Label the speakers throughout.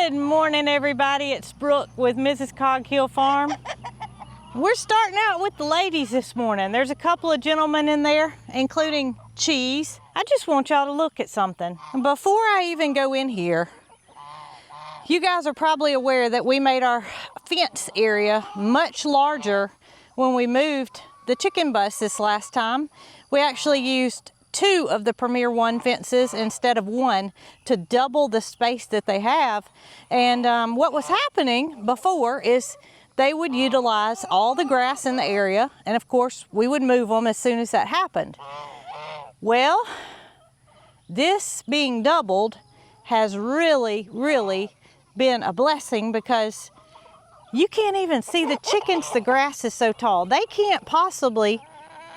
Speaker 1: Good morning, everybody. It's Brooke with Mrs. Cog Hill Farm. We're starting out with the ladies this morning. There's a couple of gentlemen in there, including Cheese. I just want y'all to look at something. Before I even go in here, you guys are probably aware that we made our fence area much larger when we moved the chicken bus this last time. We actually used 2 of the Premier One fences instead of 1 to double the space that they have. And what was happening before is they would utilize all the grass in the area, and of course we would move them as soon as that happened. Well, this being doubled has really been a blessing, because you can't even see the chickens. The grass is so tall. They can't possibly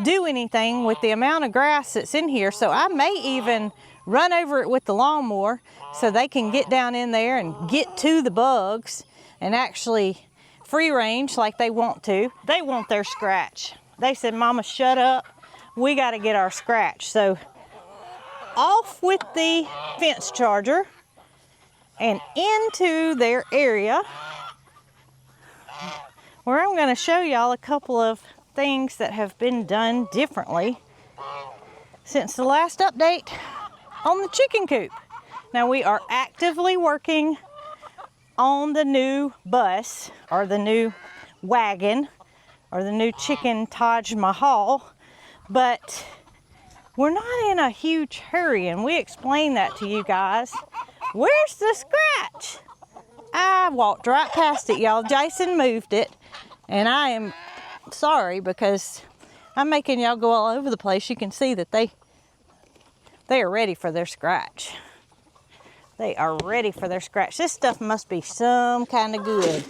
Speaker 1: do anything with the amount of grass that's in here. So I may even run over it with the lawnmower so they can get down in there and get to the bugs and actually free range like they want to. They want their scratch. They said, "Mama, shut up. We got to get our scratch." So off with the fence charger and into their area, where I'm going to show y'all a couple of things that have been done differently since the last update on the chicken coop. Now, we are actively working on the new bus, or the new wagon, or the new chicken Taj Mahal, but we're not in a huge hurry, and we explained that to you guys. Where's the scratch? I walked right past it, y'all. Jason moved it, and I am sorry, because I'm making y'all go all over the place. You can see that they are ready for their scratch. They are ready for their scratch. This stuff must be some kind of good.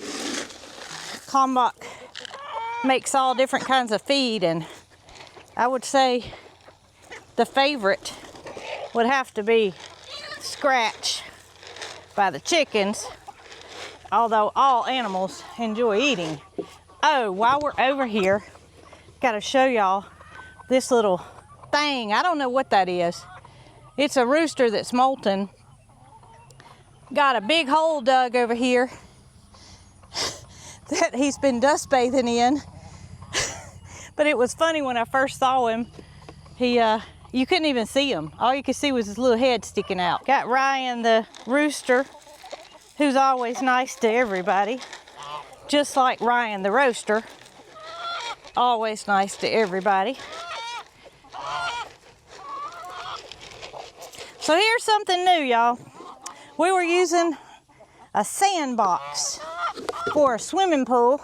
Speaker 1: Kalmbach makes all different kinds of feed, and I would say the favorite would have to be scratch by the chickens, although all animals enjoy eating. Oh, while we're over here, got to show y'all this little thing. I don't know what that is. It's a rooster that's molting. Got a big hole dug over here that he's been dust bathing in. But it was funny when I first saw him. You couldn't even see him. All you could see was his little head sticking out. Got Ryan the rooster, who's always nice to everybody. Just like Ryan the roaster, always nice to everybody. So here's something new, y'all. We were using a sandbox for a swimming pool,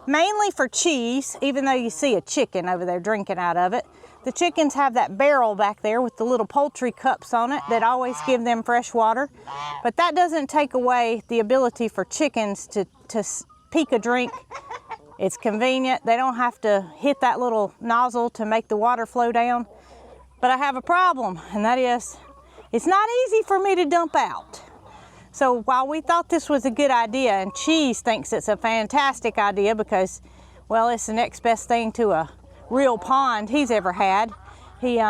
Speaker 1: mainly for Cheese, even though you see a chicken over there drinking out of it. The chickens have that barrel back there with the little poultry cups on it that always give them fresh water. But that doesn't take away the ability for chickens to peek a drink. It's convenient. They don't have to hit that little nozzle to make the water flow down. But I have a problem, and that is, it's not easy for me to dump out. So while we thought this was a good idea, and Cheese thinks it's a fantastic idea because, well, it's the next best thing to a real pond he's ever had. He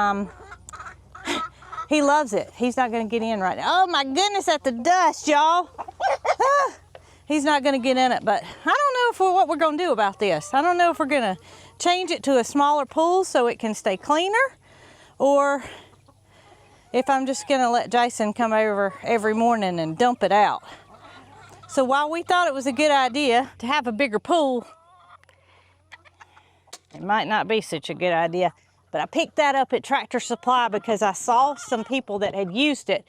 Speaker 1: loves it. He's not going to get in right now. Oh my goodness, at the dust, y'all. He's not going to get in it, but I don't know what we're going to do about this. I don't know if we're going to change it to a smaller pool so it can stay cleaner, or if I'm just going to let Jason come over every morning and dump it out. So while we thought it was a good idea to have a bigger pool, it might not be such a good idea. But I picked that up at Tractor Supply because I saw some people that had used it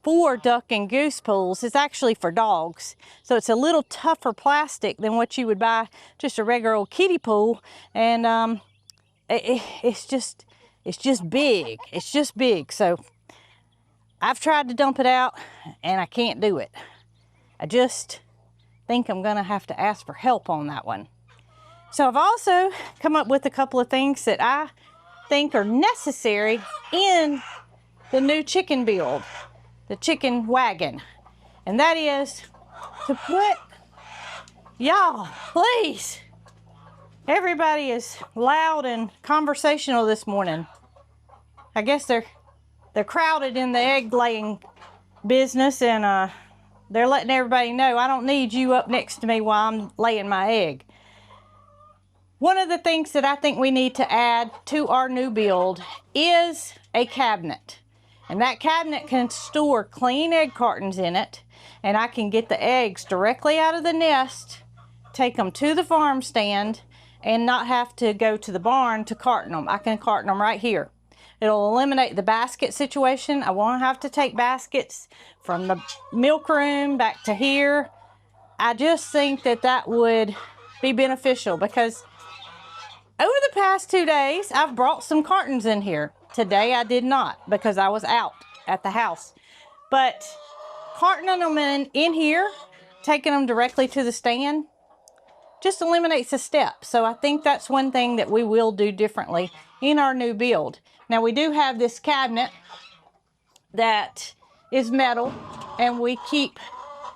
Speaker 1: for duck and goose pools. It's actually for dogs. So it's a little tougher plastic than what you would buy just a regular old kiddie pool. And it's just big. It's just big. So I've tried to dump it out and I can't do it. I just think I'm gonna have to ask for help on that one. So I've also come up with a couple of things that I think are necessary in the new chicken build, the chicken wagon. And that is to put, y'all, please. Everybody is loud and conversational this morning. I guess they're crowded in the egg laying business, and They're letting everybody know I don't need you up next to me while I'm laying my egg. One of the things that I think we need to add to our new build is a cabinet. And that cabinet can store clean egg cartons in it, and I can get the eggs directly out of the nest, take them to the farm stand, and not have to go to the barn to carton them. I can carton them right here. It'll eliminate the basket situation. I won't have to take baskets from the milk room back to here. I just think that that would be beneficial because over the past 2 days, I've brought some cartons in here. Today I did not because I was out at the house. But cartoning them in here, taking them directly to the stand, just eliminates a step. So I think that's one thing that we will do differently in our new build. Now we do have this cabinet that is metal, and we keep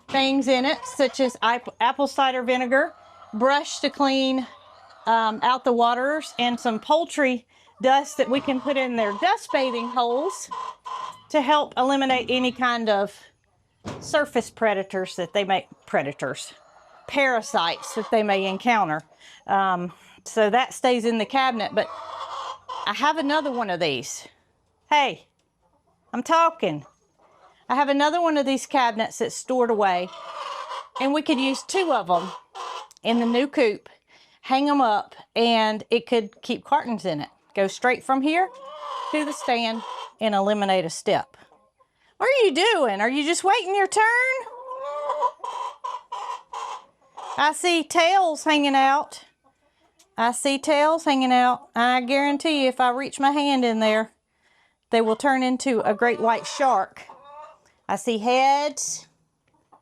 Speaker 1: things in it such as apple cider vinegar, brush to clean out the waters, and some poultry dust that we can put in their dust bathing holes to help eliminate any kind of surface predators that they may, parasites that they may encounter. So that stays in the cabinet, but I have another one of these. Hey, I'm talking. I have another one of these cabinets that's stored away, and we could use 2 of them in the new coop, hang them up, and it could keep cartons in it. Go straight from here to the stand and eliminate a step. What are you doing? Are you just waiting your turn? I see tails hanging out. I see tails hanging out. I guarantee you if I reach my hand in there, they will turn into a great white shark. I see heads.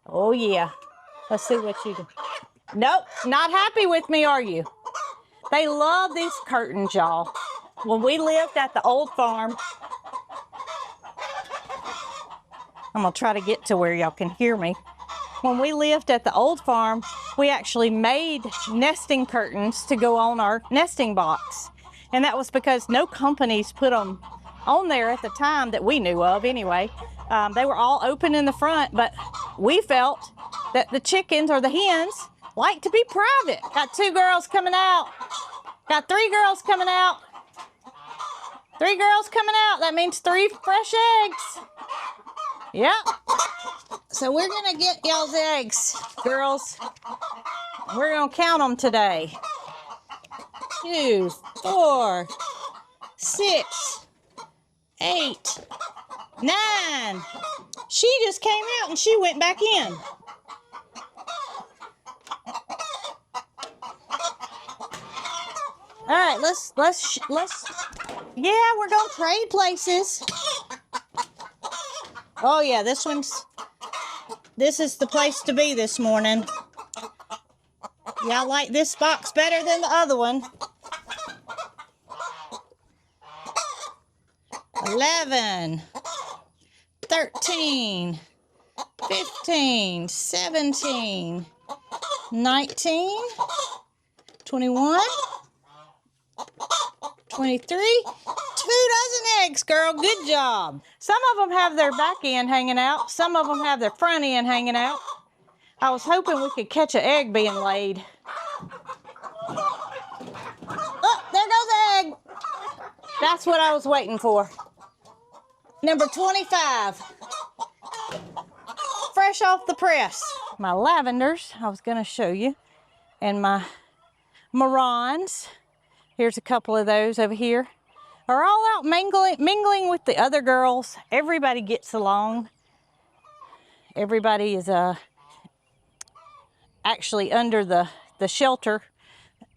Speaker 1: Oh yeah. Let's see what you do. Nope, not happy with me, are you? They love these curtains, y'all. When we lived at the old farm, I'm gonna try to get to where y'all can hear me. When we lived at the old farm, we actually made nesting curtains to go on our nesting box. And that was because no companies put them on there at the time that we knew of anyway. They were all open in the front, but we felt that the chickens or the hens like to be private. Got 2 girls coming out. Got 3 girls coming out. 3 girls coming out. That means 3 fresh eggs. Yep. So we're gonna get y'all's eggs, girls. We're gonna count them today. 2, 4, 6, 8, 9. She just came out and she went back in. All right, let's, yeah, we're gonna trade places. Oh yeah, this is the place to be this morning. Y'all like this box better than the other one. 11, 13, 15, 17, 19, 21, 23, 2 dozen eggs, girl. Good job. Some of them have their back end hanging out. Some of them have their front end hanging out. I was hoping we could catch an egg being laid. Oh, there goes an egg. That's what I was waiting for. Number 25. Fresh off the press. My lavenders, I was going to show you. And my marrons. Here's a couple of those over here. Are all out mingling with the other girls. Everybody gets along. Everybody is actually under the shelter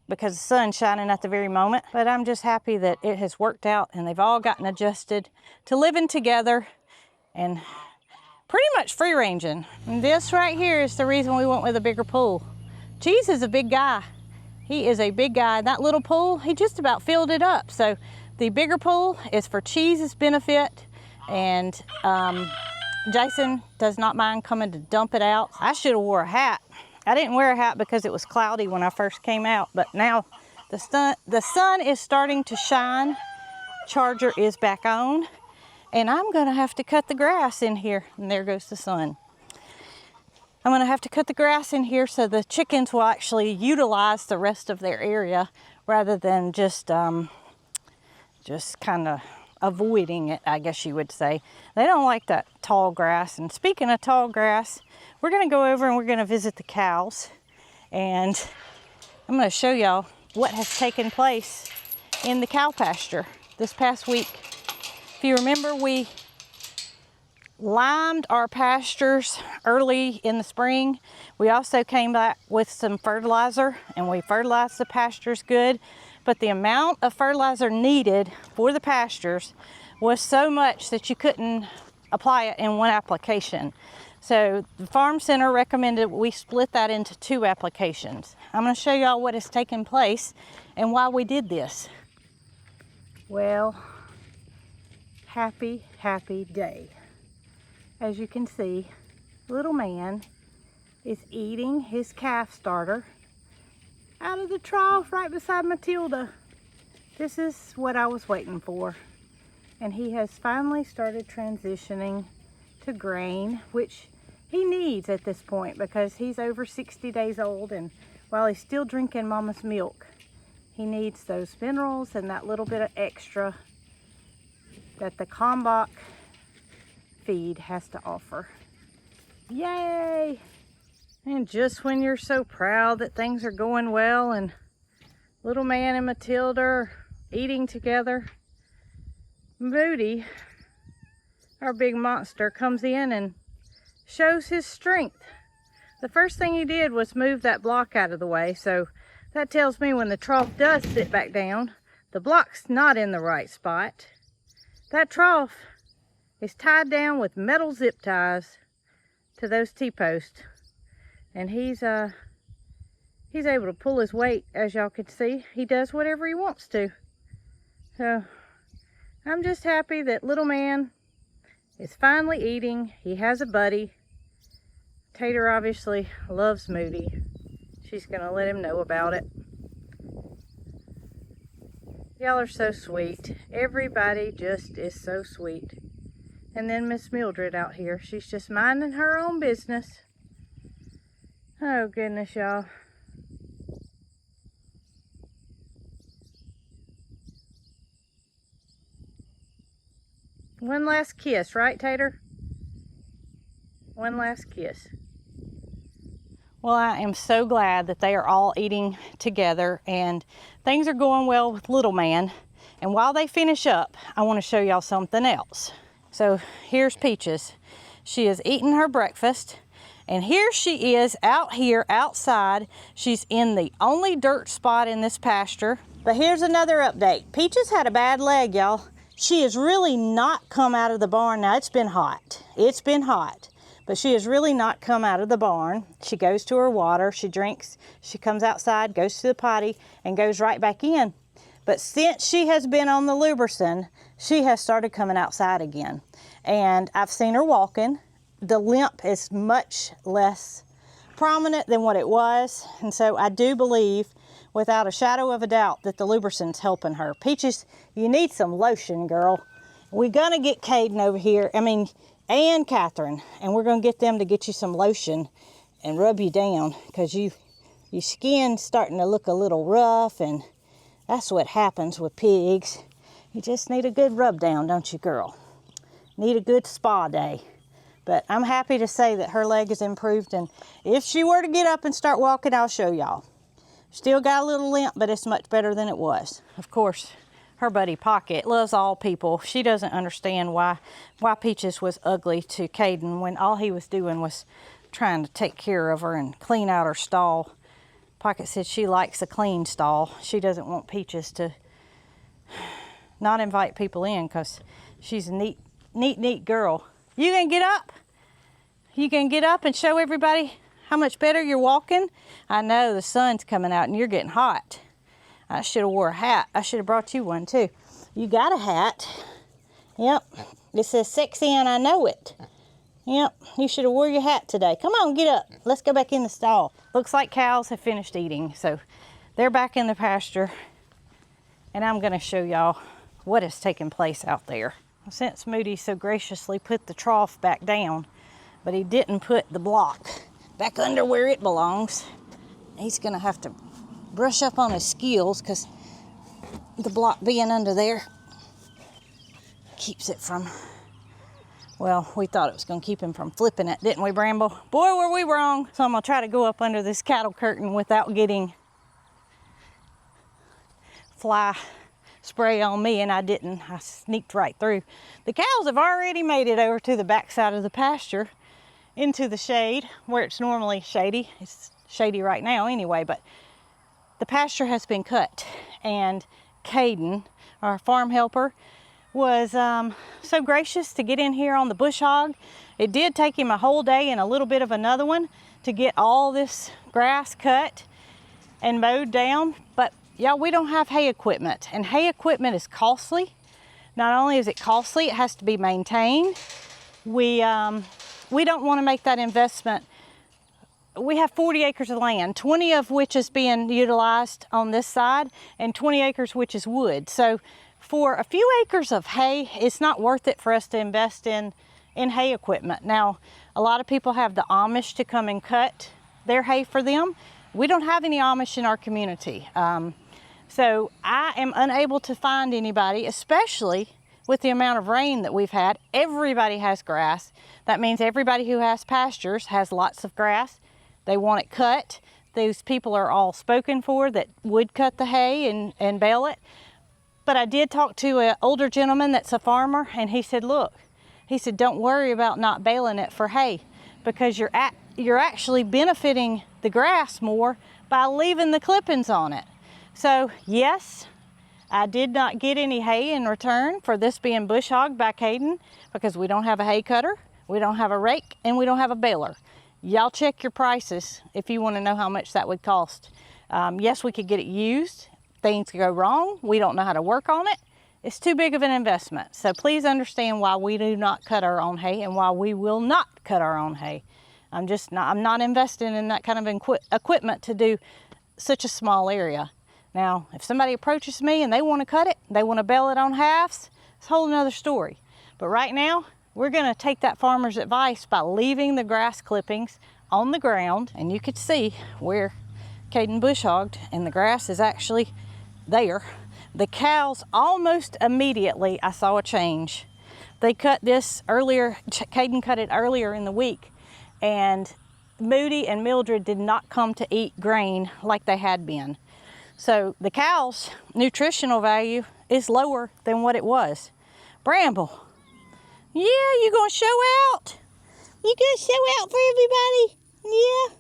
Speaker 1: because the sun's shining at the very moment. But I'm just happy that it has worked out and they've all gotten adjusted to living together and pretty much free ranging. And this right here is the reason we went with a bigger pool. Cheese is a big guy. He is a big guy. That little pool, he just about filled it up. So the bigger pool is for Cheese's benefit, and Jason does not mind coming to dump it out. I should have wore a hat. I didn't wear a hat because it was cloudy when I first came out, but now the sun is starting to shine. Charger is back on, and I'm gonna have to cut the grass in here, and there goes the sun. I'm gonna have to cut the grass in here so the chickens will actually utilize the rest of their area rather than just kind of avoiding it, I guess you would say. They don't like that tall grass. And speaking of tall grass, we're gonna go over and we're gonna visit the cows. And I'm gonna show y'all what has taken place in the cow pasture this past week. If you remember, we limed our pastures early in the spring. We also came back with some fertilizer and we fertilized the pastures good, but the amount of fertilizer needed for the pastures was so much that you couldn't apply it in one application. So the farm center recommended we split that into 2 applications. I'm going to show y'all what has taken place and why we did this. Well, happy day. As you can see, little man is eating his calf starter out of the trough right beside Matilda. This is what I was waiting for. And he has finally started transitioning to grain, which he needs at this point because he's over 60 days old, and while he's still drinking mama's milk, he needs those minerals and that little bit of extra that the Combach feed has to offer. Yay! And just when you're so proud that things are going well and little man and Matilda are eating together, Moody, our big monster, comes in and shows his strength. The first thing he did was move that block out of the way, so that tells me when the trough does sit back down, the block's not in the right spot. That trough is tied down with metal zip ties to those T-posts, and he's able to pull his weight. As y'all can see, he does whatever he wants to. So I'm just happy that little man is finally eating. He has a buddy. Tater obviously loves Moody. She's gonna let him know about it. Y'all are so sweet. Everybody just is so sweet. And then Miss Mildred out here, she's just minding her own business. Oh goodness, y'all. One last kiss, right, Tater? One last kiss. Well, I am so glad that they are all eating together and things are going well with little man. And while they finish up, I want to show y'all something else. So here's Peaches. She is eating her breakfast, and here she is out here outside. She's in the only dirt spot in this pasture. But here's another update. Peaches had a bad leg, y'all. She has really not come out of the barn. Now it's been hot. It's been hot. But she has really not come out of the barn. She goes to her water, she drinks, she comes outside, goes to the potty, and goes right back in. But since she has been on the Lubricin, she has started coming outside again. And I've seen her walking. The limp is much less prominent than what it was. And so I do believe, without a shadow of a doubt, that the Lubricin's helping her. Peaches, you need some lotion, girl. We're gonna get Caden over here, and Catherine, and we're gonna get them to get you some lotion and rub you down, because your skin's starting to look a little rough, and that's what happens with pigs. You just need a good rub down, don't you, girl? Need a good spa day. But I'm happy to say that her leg is improved, and if she were to get up and start walking, I'll show y'all. Still got a little limp, but it's much better than it was. Of course, her buddy Pocket loves all people. She doesn't understand why Peaches was ugly to Caden when all he was doing was trying to take care of her and clean out her stall. Pocket said she likes a clean stall. She doesn't want Peaches to not invite people in because she's a neat girl. You gonna get up? You gonna get up and show everybody how much better you're walking? I know the sun's coming out and you're getting hot. I should have wore a hat. I should have brought you one too. You got a hat. Yep. It says sexy and I know it. Yep. You should have wore your hat today. Come on, get up. Let's go back in the stall. Looks like cows have finished eating, so they're back in the pasture. And I'm gonna show y'all what has taken place out there. Since Moody so graciously put the trough back down, but he didn't put the block back under where it belongs. He's gonna have to brush up on his skills because the block being under there keeps it from, well, we thought it was gonna keep him from flipping it, didn't we, Bramble? Boy, were we wrong. So I'm gonna try to go up under this cattle curtain without getting fly spray on me, and I didn't. I sneaked right through. The cows have already made it over to the back side of the pasture into the shade where it's normally shady. It's shady right now anyway, but the pasture has been cut, and Caden, our farm helper, was so gracious to get in here on the bush hog. It did take him a whole day and a little bit of another one to get all this grass cut and mowed down, but yeah, we don't have hay equipment, and hay equipment is costly. Not only is it costly, it has to be maintained. We don't want to make that investment. We have 40 acres of land, 20 of which is being utilized on this side, and 20 acres which is wood. So for a few acres of hay, it's not worth it for us to invest in hay equipment. Now, a lot of people have the Amish to come and cut their hay for them. We don't have any Amish in our community. So I am unable to find anybody, especially with the amount of rain that we've had. Everybody has grass. That means everybody who has pastures has lots of grass. They want it cut. Those people are all spoken for that would cut the hay and bale it. But I did talk to an older gentleman that's a farmer, and he said, look, he said, don't worry about not baling it for hay, because you're actually benefiting the grass more by leaving the clippings on it. So yes, I did not get any hay in return for this being bush hogged by Caden, because we don't have a hay cutter, we don't have a rake, and we don't have a baler. Y'all check your prices if you want to know how much that would cost. Yes, we could get it used. Things go wrong, we don't know how to work on it. It's too big of an investment. So please understand why we do not cut our own hay and why we will not cut our own hay. I'm not investing in that kind of equipment to do such a small area. Now, if somebody approaches me and they want to cut it, they want to bale it on halves, it's a whole nother story. But right now, we're going to take that farmer's advice by leaving the grass clippings on the ground, and you could see where Caden bush hogged, and the grass is actually there. The cows, almost immediately, I saw a change. They cut this earlier, Caden cut it earlier in the week, and Moody and Mildred did not come to eat grain like they had been. So the cow's nutritional value is lower than what it was. Bramble, yeah, you gonna show out? You gonna show out for everybody? Yeah.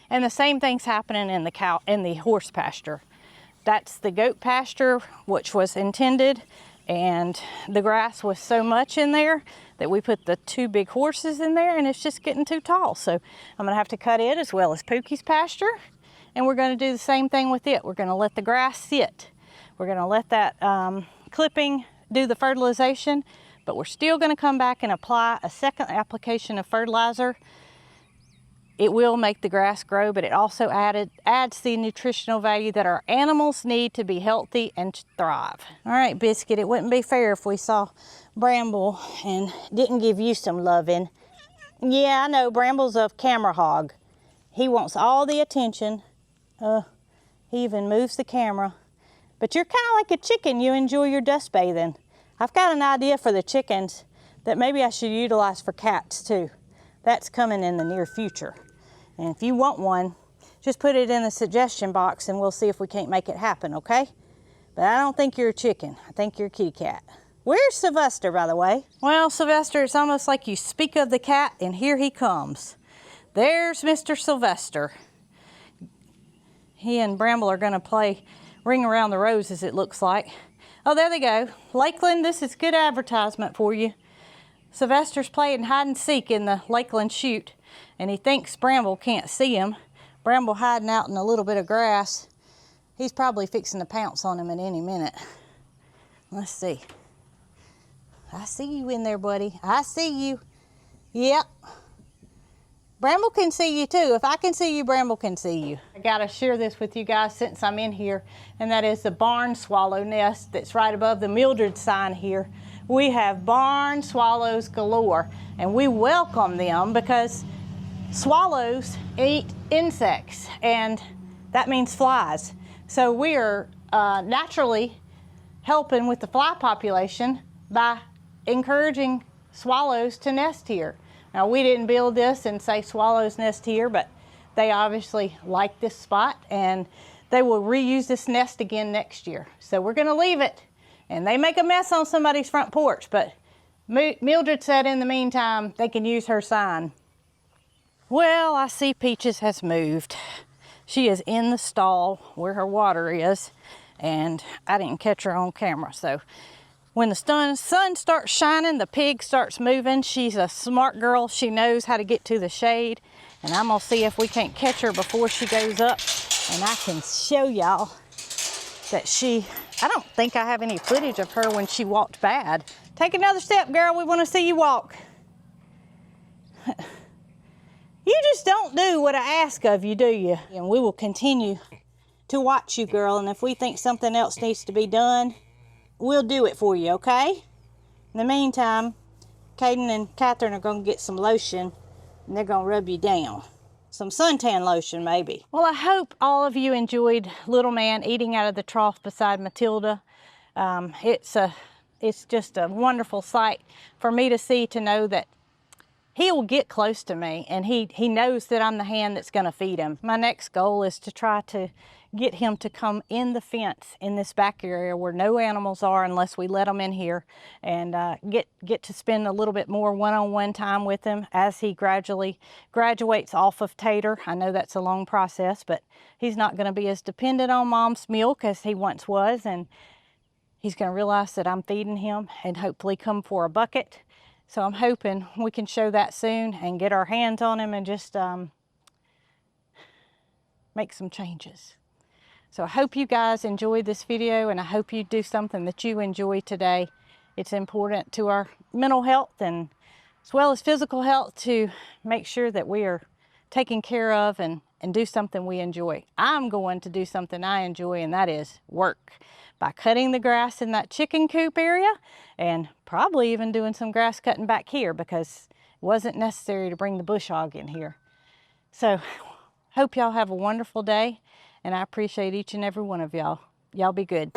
Speaker 1: And the same thing's happening in the horse pasture. That's the goat pasture, which was intended, and the grass was so much in there that we put the 2 big horses in there, and it's just getting too tall. So I'm gonna have to cut it as well as Pookie's pasture, and we're gonna do the same thing with it. We're gonna let the grass sit. We're gonna let that clipping do the fertilization, but we're still gonna come back and apply a second application of fertilizer. It will make the grass grow, but it also adds the nutritional value that our animals need to be healthy and to thrive. All right, Biscuit, it wouldn't be fair if we saw Bramble and didn't give you some loving. Yeah, I know, Bramble's a camera hog. He wants all the attention. He even moves the camera. But you're kind of like a chicken. You enjoy your dust bathing. I've got an idea for the chickens that maybe I should utilize for cats too. That's coming in the near future. And if you want one, just put it in the suggestion box and we'll see if we can't make it happen, okay? But I don't think you're a chicken. I think you're a kitty cat. Where's Sylvester, by the way? Well, Sylvester, it's almost like you speak of the cat and here he comes. There's Mr. Sylvester. He and Bramble are gonna play Ring Around the Roses, it looks like. Oh, there they go. Lakeland, this is good advertisement for you. Sylvester's playing hide and seek in the Lakeland chute, and he thinks Bramble can't see him. Bramble hiding out in a little bit of grass. He's probably fixing to pounce on him at any minute. Let's see. I see you in there, buddy. I see you. Yep. Bramble can see you too. If I can see you, Bramble can see you. I gotta share this with you guys since I'm in here, and that is the barn swallow nest that's right above the Mildred sign here. We have barn swallows galore, and we welcome them because swallows eat insects, and that means flies. So we are naturally helping with the fly population by encouraging swallows to nest here. Now, we didn't build this and say swallows nest here, but they obviously like this spot and they will reuse this nest again next year. So we're gonna leave it, and they make a mess on somebody's front porch, but Mildred said in the meantime they can use her sign. Well, I see Peaches has moved. She is in the stall where her water is, and I didn't catch her on camera. So when the sun starts shining, the pig starts moving. She's a smart girl. She knows how to get to the shade, and I'm gonna see if we can't catch her before she goes up, and I can show y'all that I don't think I have any footage of her when she walked bad. Take another step, girl. We want to see you walk. You just don't do what I ask of you, do you? And we will continue to watch you, girl, and if we think something else needs to be done, we'll do it for you, okay? In the meantime, Caden and Catherine are going to get some lotion, and they're going to rub you down. Some suntan lotion, maybe. Well, I hope all of you enjoyed Little Man eating out of the trough beside Matilda. It's just a wonderful sight for me to see, to know that he will get close to me, and he knows that I'm the hand that's going to feed him. My next goal is to try to get him to come in the fence in this back area where no animals are unless we let them in here, and get to spend a little bit more one-on-one time with him as he gradually graduates off of Tater. I know that's a long process, but he's not going to be as dependent on mom's milk as he once was, and he's going to realize that I'm feeding him and hopefully come for a bucket. So I'm hoping we can show that soon and get our hands on him and just make some changes. So I hope you guys enjoyed this video, and I hope you do something that you enjoy today. It's important to our mental health and as well as physical health to make sure that we are taken care of and do something we enjoy. I'm going to do something I enjoy, and that is work by cutting the grass in that chicken coop area, and probably even doing some grass cutting back here because it wasn't necessary to bring the bush hog in here. So hope y'all have a wonderful day, and I appreciate each and every one of y'all. Y'all be good.